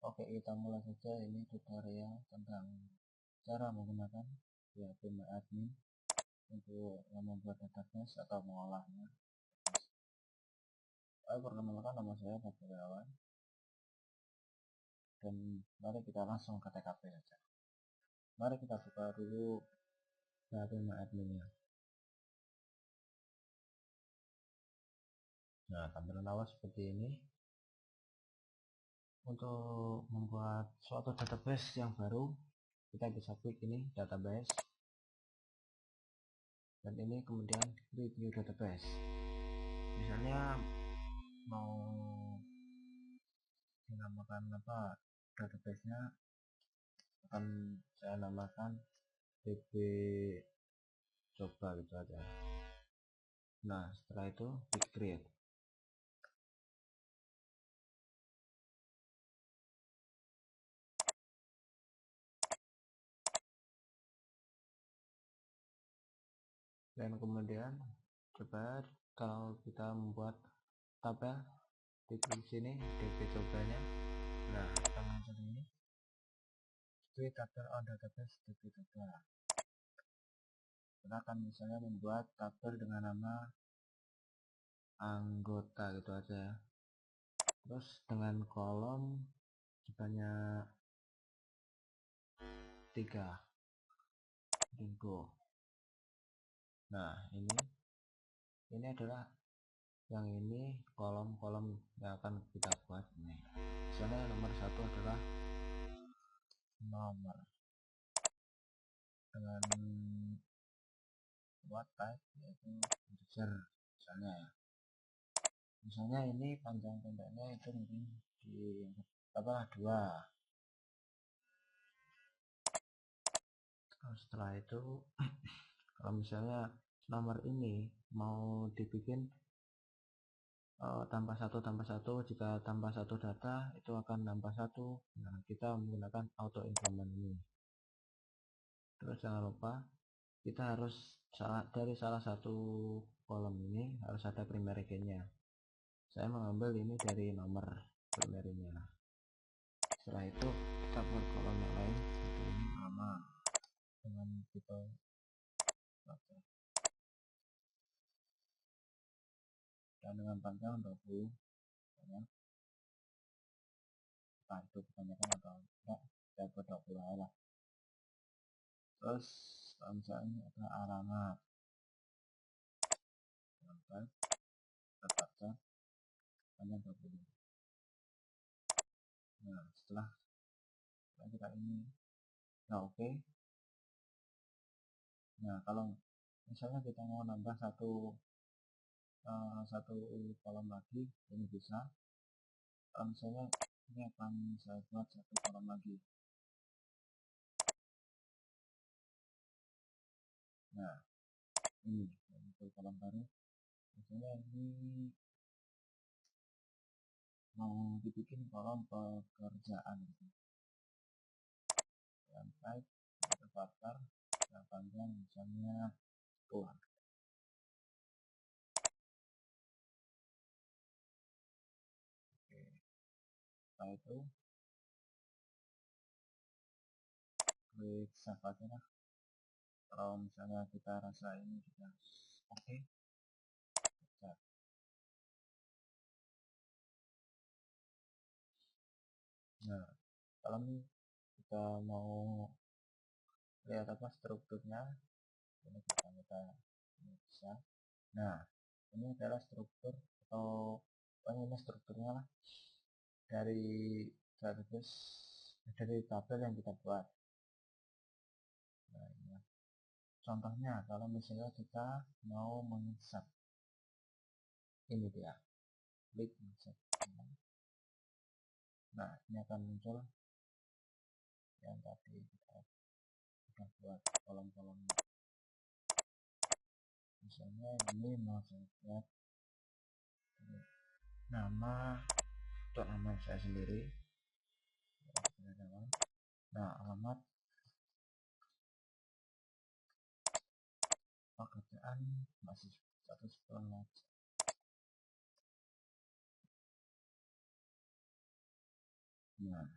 Oke, kita mulai saja. Ini tutorial tentang cara menggunakan PHP MyAdmin untuk membuat database atau mengolahnya. Perkenalkan, nama saya Pak Wirawan, dan mari kita langsung ke TKP saja. Mari kita buka dulu PHP MyAdmin-nya. Nah, tampilan awal seperti ini. Untuk membuat suatu database yang baru, kita bisa klik ini database, dan ini kemudian create new database. Misalnya mau dinamakan apa database-nya, akan saya namakan db coba gitu aja. Nah, setelah itu klik create. Dan kemudian coba kalau kita membuat tabel, klik sini db cobanya. Nah, kita muncul ini create tabel on database db coba. Kita akan misalnya membuat tabel dengan nama anggota gitu aja ya. Terus dengan kolom sebanyak 3 info. Nah, ini adalah yang ini kolom-kolom yang akan kita buat ini. Misalnya nomor 1 adalah nomor dengan what type, yaitu integer misalnya ya. Misalnya ini panjang pendeknya itu mungkin di 2. Setelah itu kalau misalnya nomor ini mau dibikin tambah satu, jika tambah 1 data itu akan nambah 1. Nah, kita menggunakan auto increment ini. Terus jangan lupa kita harus dari salah satu kolom ini harus ada primary key-nya. Saya mengambil ini dari nomor primary-nya. Setelah itu kita buat kolom yang lain seperti ini, nama dengan tipe dan dengan panjang 20. Nah, itu kebanyakan atau enggak, saya buat 20 lah. Terus misalnya ada alamat, terbaca panjang 20. Nah, setelah kita ini, nah oke. Nah, kalau misalnya kita mau nambah satu kolom lagi, ini bisa. Misalnya ini akan saya buat 1 kolom lagi. Nah, ini untuk kolom baru. Misalnya ini mau dibikin kolom pekerjaan gitu. Yang type daftar, yang panjang misalnya keluar. Oke. Setelah itu klik save aja lah. Kalau misalnya kita rasa ini sudah oke. Nah, kalau kita mau lihat apa strukturnya, ini kita bisa. Nah, ini adalah struktur atau ini strukturnya lah dari database, dari tabel yang kita buat. Nah, ini. Contohnya kalau misalnya kita mau menginsert, ini dia, klik insert. Nah, ini akan muncul yang tadi kita sudah buat kolom-kolomnya. Misalnya ini mau saya buat nama untuk nama saya sendiri. Nah, alamat pekerjaan masih satu sekolah. Nah,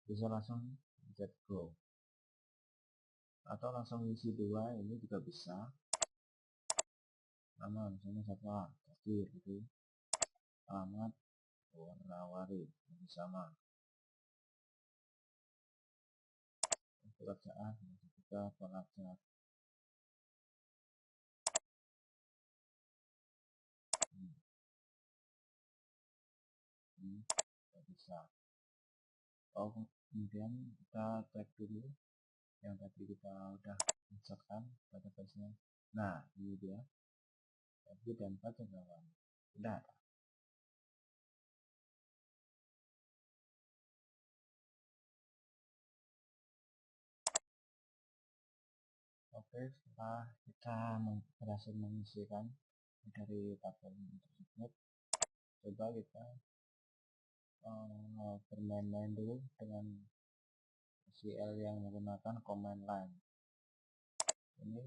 bisa langsung pencet go, atau langsung isi dua ini juga bisa. Nama misalnya satwa takdir gitu, alamat warna-wari yang sama, pekerjaan juga pelajar. Ini bisa. Oh, kemudian kita cek dulu yang tadi kita udah insertkan database-nya. Nah, ini dia. Tapi dan 4 jangkauan udah ada. Oke, setelah kita berhasil mengisikan dari tabel tersebut, coba kita bermain-main dulu dengan SQL yang menggunakan command line. Ini,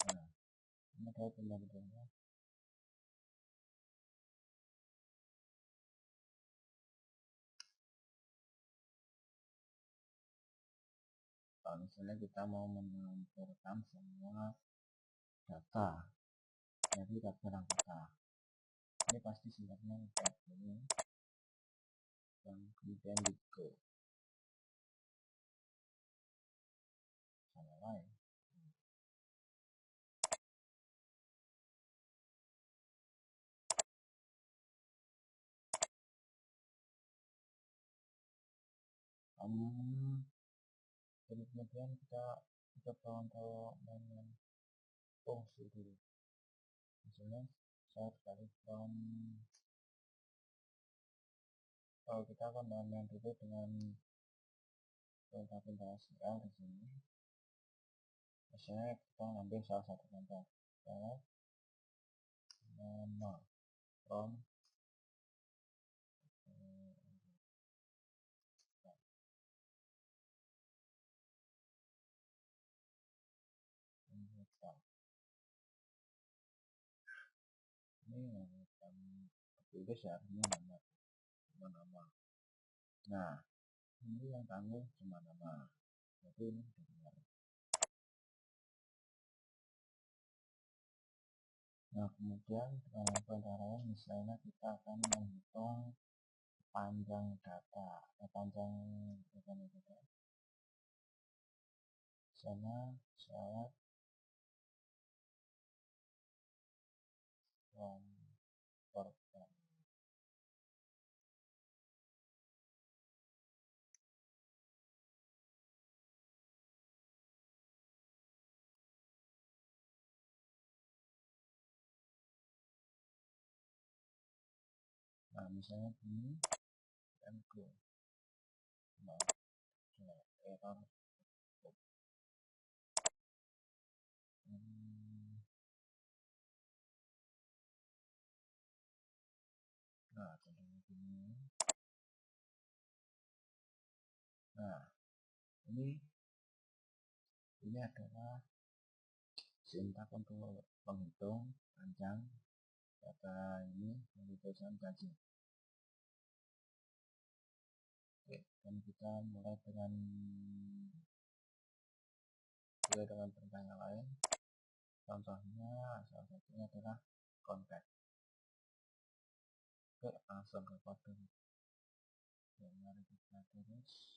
nah, ini adalah benda-bendanya. Kalau misalnya kita mau mengumpulkan semua data dari tabel anggota, ini pasti sebenarnya tabelnya dan kemudian di go sama lain. Dan kemudian kita coba untuk main fungsi dulu. Misalnya saya tarik from, kita akan main dulu dengan pindah SQL di sini. Misalnya kita ambil salah satu contoh, nama from ini tulis ya, ini nama. Nah, ini yang tanggung cuma nama, jadi ini benar. Nah, kemudian dengan cara misalnya kita akan menghitung panjang data, panjang data. Sana saya program. Nah, misalnya ini go. Nah, error. Nah, contohnya gini. Nah, ini adalah sintak untuk penghitung panjang data ini menghitung gaji. Oke, dan kita mulai dengan perintah yang lain. Contohnya salah satunya adalah contact. Oke, langsung ke kode. Mari kita terus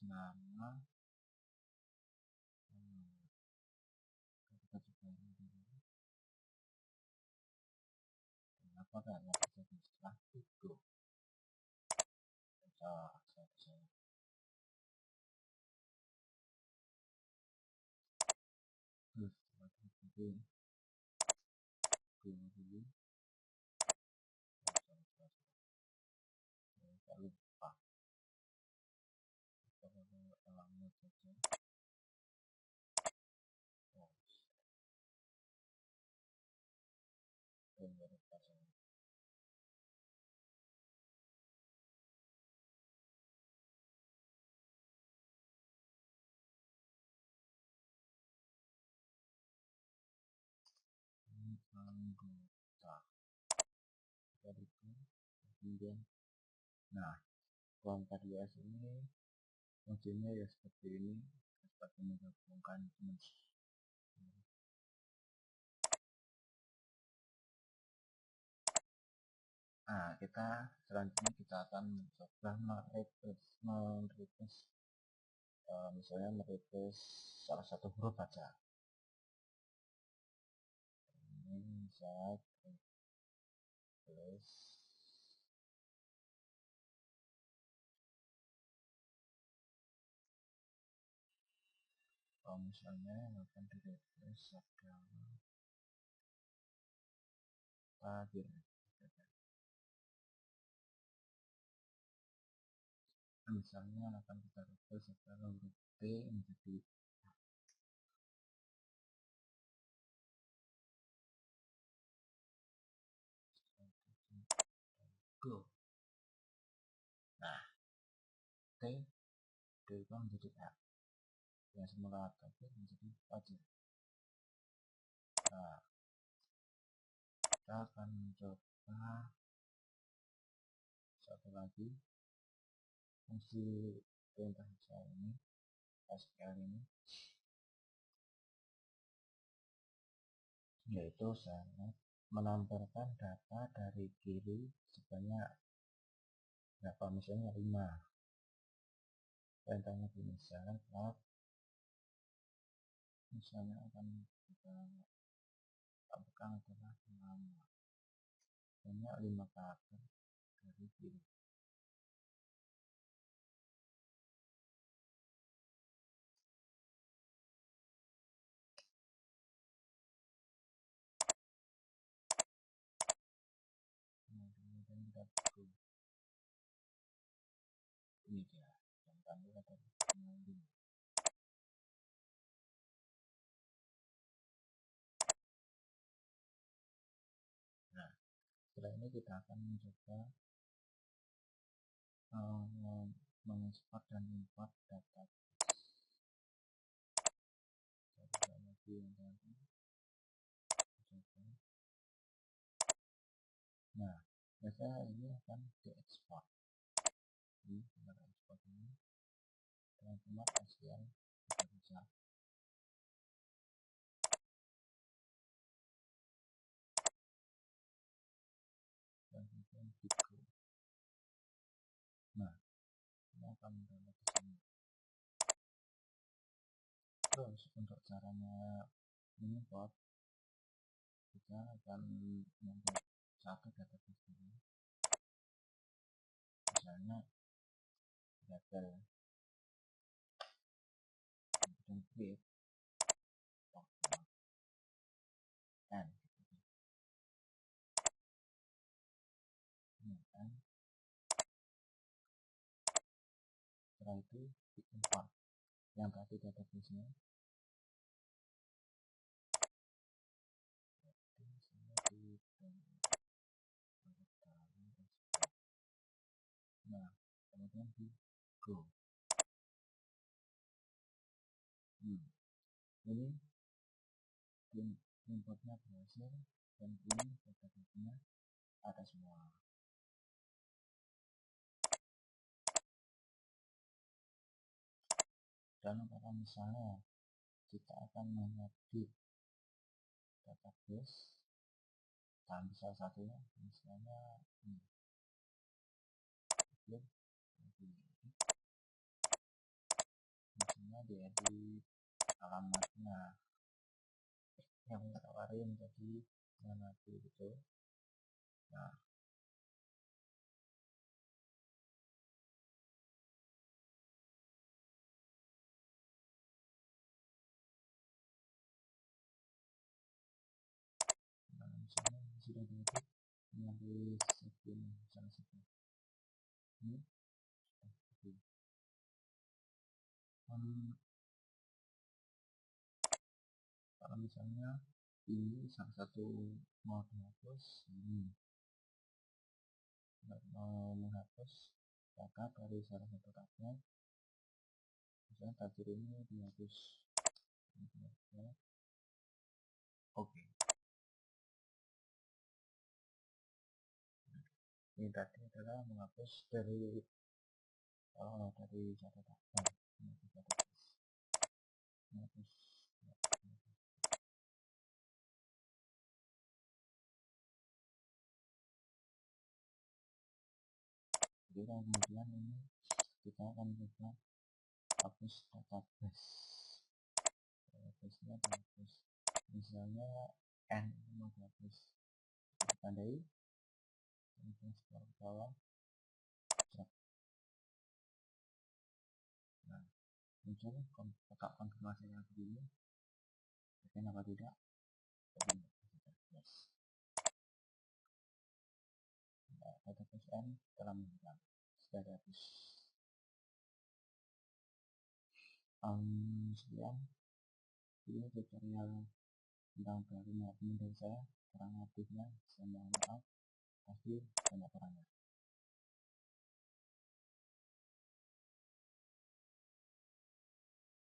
namanya contact nama kita coba dulu. Kenapa karena terjadi setelah itu saya terus dulu Jangan lupa kita alamat saja. Anggota kemudian, nah kelompok US ini fungsinya ya seperti ini, seperti menggabungkan dimensi. Nah, kita selanjutnya kita akan mencoba mereplace misalnya mereplace salah satu huruf aja. Ini saya replace misalnya akan di-replace adalah tadi. Misalnya akan kita replace adalah huruf T menjadi go. Nah, T diubah menjadi F yang semula tadi menjadi wajib. Nah, kita akan mencoba satu lagi fungsi perintah saya ini, SQL ini, yaitu saya menampilkan data dari kiri sebanyak berapa, misalnya 5. Perintahnya misalnya misalnya akan kita tampilkan adalah nama, banyak 5 karakter dari kiri. Kemudian kita go. Ini dia yang kami katakan mengunduh. Nah, setelah ini kita akan mencoba mengekspor dan import data lagi yang tadi. Nah, biasanya ini akan diekspor. Ini kita ekspor ini dengan format SQL kita bisa. Dan kemudian Bigo. Nah, ini akan mendownload di sini. Terus untuk caranya mengimport, kita akan membuat satu database ini, misalnya label, kemudian create and setelah itu diimport yang tadi database-nya. Nah, kemudian di go. Ini importnya berhasil dan ini database-nya ada semua. Dan kalau misalnya kita akan mengedit database, dan salah satunya misalnya ini, misalnya diedit alamatnya yang tawarin jadi mana gitu. Nah, misalnya sudah diedit, mengambil segini misalnya. ini. Kalau misalnya ini salah satu mau dihapus, ini mau menghapus data dari salah satu tabnya, misalnya tabir ini dihapus. Oke, ini tadi adalah menghapus dari satu tabel, menghapus. Jadi kemudian ini kita akan coba hapus database. Database-nya dihapus, misalnya n ini mau dihapus, tandai kemudian scroll ke bawah. Nah, muncul kotak konfirmasinya begini, oke apa tidak? Yes. Nah, database n telah menghilang, sudah dihapus. Sekian ini tutorial tentang dari saya, kurang lebihnya saya mohon maaf, pasti banyak orangnya.